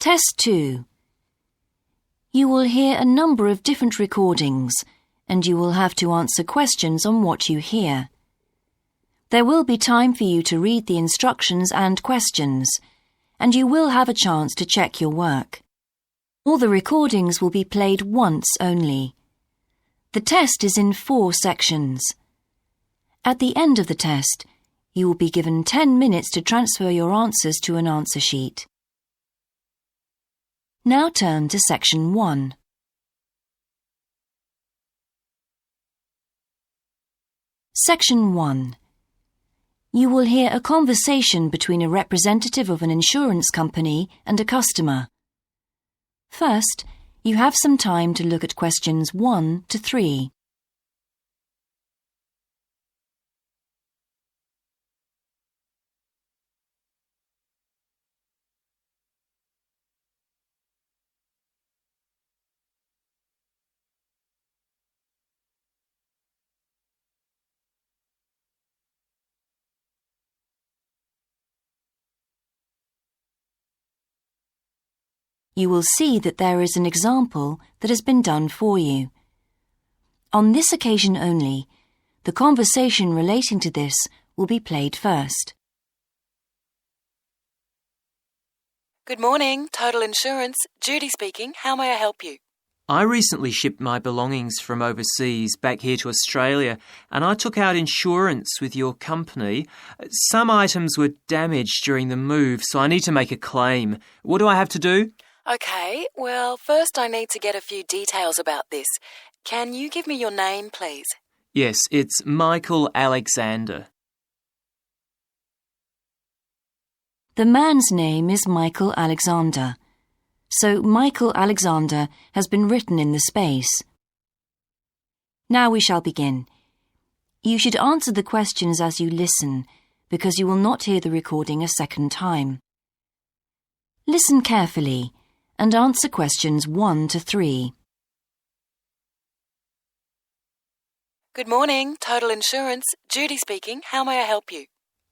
Test 2. You will hear a number of different recordings, and you will have to answer questions on what you hear. There will be time for you to read the instructions and questions, and you will have a chance to check your work. All the recordings will be played once only. The test is in 4 sections. At the end of the test, you will be given 10 minutes to transfer your answers to an answer sheet. Now turn to Section 1. Section 1. You will hear a conversation between a representative of an insurance company and a customer. First, you have some time to look at questions 1 to 3. You will see that there is an example that has been done for you. On this occasion only, the conversation relating to this will be played first. Good morning, Total Insurance. Judy speaking. How may I help you? I recently shipped my belongings from overseas back here to Australia, and I took out insurance with your company. Some items were damaged during the move, so I need to make a claim. What do I have to do? Okay, well, first I need to get a few details about this. Can you give me your name, please? Yes, it's Michael Alexander. The man's name is Michael Alexander, so Michael Alexander has been written in the space. Now we shall begin. You should answer the questions as you listen, because you will not hear the recording a second time. Listen carefully and answer questions 1 to 3. Good morning, Total Insurance. Judy speaking. How may I help you?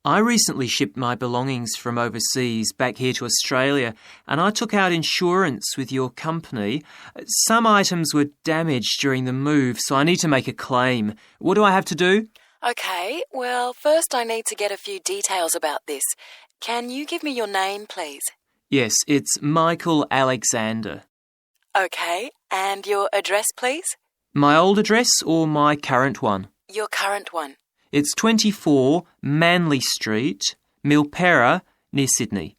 I recently shipped my belongings from overseas back here to Australia, and I took out insurance with your company. Some items were damaged during the move, so I need to make a claim. What do I have to do? Okay, well, first I need to get a few details about this. Can you give me your name, please? Yes, it's Michael Alexander. Okay, and your address, please? My old address or my current one? Your current one. It's 24 Manly Street, Milperra, near Sydney.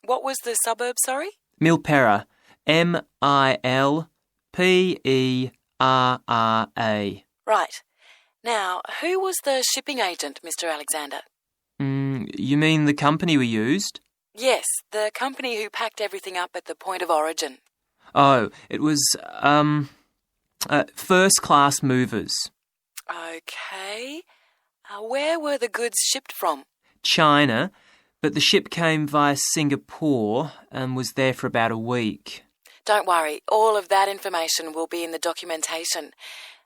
What was the suburb, sorry? Milperra, Milperra. Right. Now, who was the shipping agent, Mr. Alexander? You mean the company we used? Yes, the company who packed everything up at the point of origin. Oh, it was, First Class Movers. Okay. Where were the goods shipped from? China, but the ship came via Singapore and was there for about a week. Don't worry, all of that information will be in the documentation.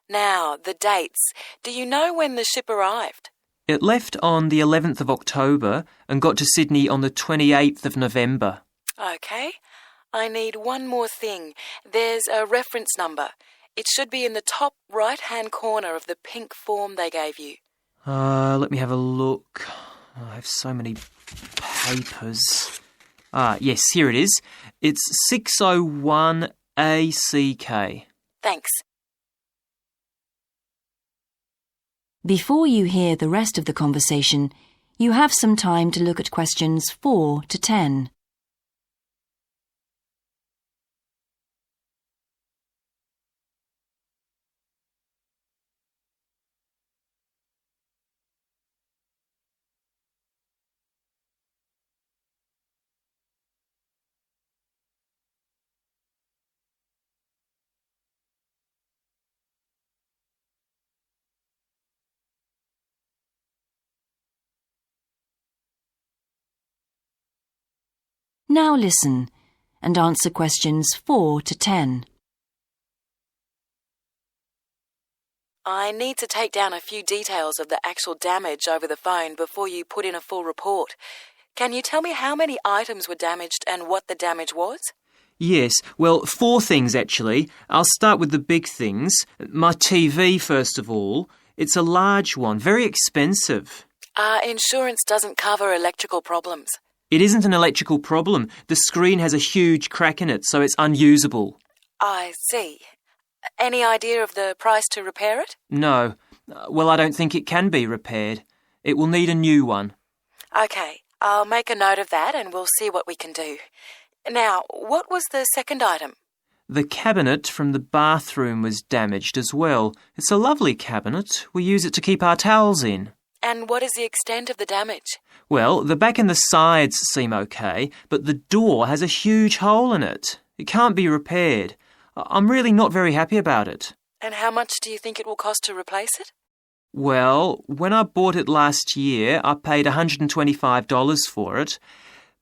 Now, the dates. Do you know when the ship arrived? It left on the 11th of October and got to Sydney on the 28th of November. Okay. I need one more thing. There's a reference number. It should be in the top right-hand corner of the pink form they gave you. Let me have a look. I have so many papers. Yes, here it is. It's 601 ACK. Thanks. Before you hear the rest of the conversation, you have some time to look at questions 4 to 10. Now listen and answer questions 4 to 10. I need to take down a few details of the actual damage over the phone before you put in a full report. Can you tell me how many items were damaged and what the damage was? Yes, well, 4 things actually. I'll start with the big things. My TV, first of all. It's a large one, very expensive. Our insurance doesn't cover electrical problems. It isn't an electrical problem. The screen has a huge crack in it, so it's unusable. I see. Any idea of the price to repair it? No. Well, I don't think it can be repaired. It will need a new one. OK, I'll make a note of that and we'll see what we can do. Now, what was the second item? The cabinet from the bathroom was damaged as well. It's a lovely cabinet. We use it to keep our towels in. And what is the extent of the damage? Well, the back and the sides seem okay, but the door has a huge hole in it. It can't be repaired. I'm really not very happy about it. And how much do you think it will cost to replace it? Well, when I bought it last year, I paid $125 for it.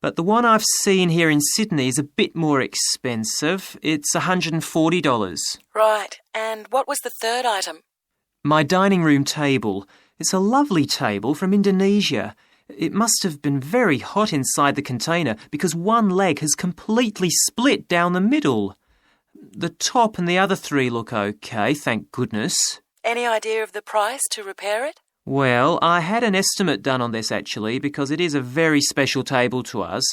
But the one I've seen here in Sydney is a bit more expensive. It's $140. Right. And what was the third item? My dining room table. It's a lovely table from Indonesia. It must have been very hot inside the container because one leg has completely split down the middle. The top and the other 3 look okay, thank goodness. Any idea of the price to repair it? Well, I had an estimate done on this actually because it is a very special table to us.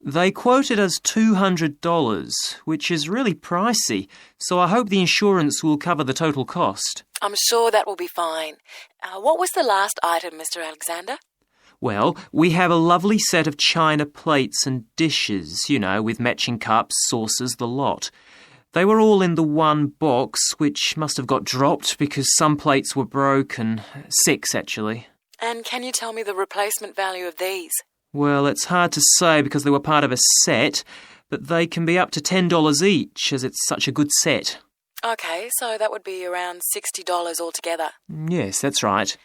They quoted us $200, which is really pricey, so I hope the insurance will cover the total cost. I'm sure that will be fine. What was the last item, Mr. Alexander? Well, we have a lovely set of china plates and dishes, with matching cups, saucers, the lot. They were all in the one box, which must have got dropped because some plates were broken. 6, actually. And can you tell me the replacement value of these? Well, it's hard to say because they were part of a set, but they can be up to $10 each as it's such a good set. OK, so that would be around $60 altogether. Yes, that's right.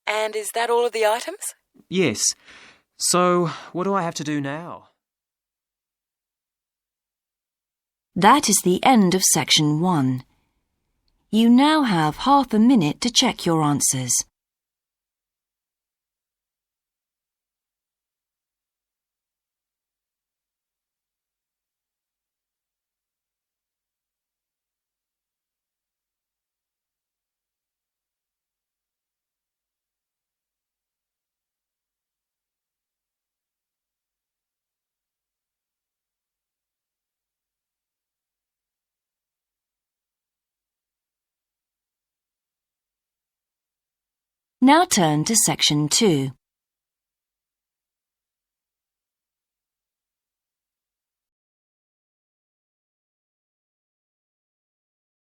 And is that all of the items? Yes. So, what do I have to do now? That is the end of section 1. You now have half a minute to check your answers. Now turn to section 2.